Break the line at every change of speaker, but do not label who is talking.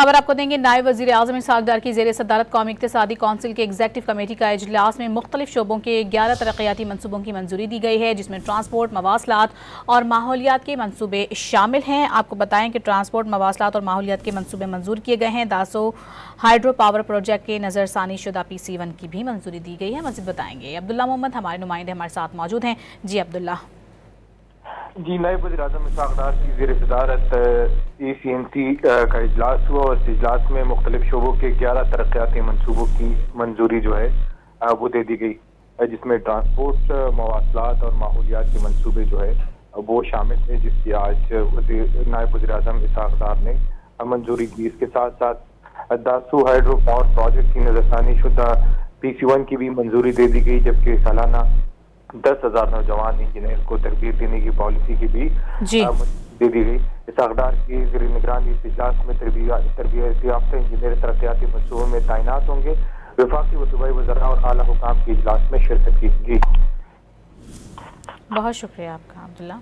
खबर आपको देंगे। नायब वज़ीर आज़म इसहाक़ डार की ज़ेर सदारत कौमी इक़्तिसादी कौंसिल के एग्जीक्यूटिव कमेटी का इजलास में मुख्तलिफ शोबों के 11 तरक्याती मनसूबों की मंजूरी दी गई है, जिसमें ट्रांसपोर्ट, मवासलात और माहौलियात के मनसूबे शामिल हैं। आपको बताएं कि ट्रांसपोर्ट, मवासलात और माहौलियात के मनसूबे मंजूर किए गए हैं। दासो हाइड्रो पावर प्रोजेक्ट के नज़रसानी शुदा PC1 की भी मंजूरी दी गई है। मज़ीद बताएंगे अब्दुल्ला मोहम्मद, हमारे नुमाइंदे हमारे साथ मौजूद हैं। जी अब्दुल्ला।
जी, नायब वज़ीर आज़म इसहाक़ डार की ज़ेर सदारत ECMC का इजलास हुआ और इस इजलास में मुख्तलिफ शोबों के 11 तरक्याती मनसूबों की मंजूरी जो है वो दे दी गई, जिसमें ट्रांसपोर्ट, मवासलात और माहौलियात के मनसूबे जो है वो शामिल थे, जिसकी आज नायब वज़ीर आज़म इसहाक़ डार ने मंजूरी दी। इसके साथ साथ दासू हाइड्रो पावर प्रोजेक्ट की नज़रसानी शुदा PC1 की भी मंजूरी दे दी गई, जबकि सालाना 10,000 नौजवान इंजीनियर को तरबियत देने की पॉलिसी की भी दे दी गई। इसहाक़ डार की ज़ेर निगरानी इस इजलास में तरबियत याफ्ता इंजीनियर तरक्याती मंसूबों में तैनात होंगे। वफाकी व सूबाई वज़रा और आला हुकाम के इजलास में शिरकत की।
बहुत शुक्रिया आपका अब्दुल्ला।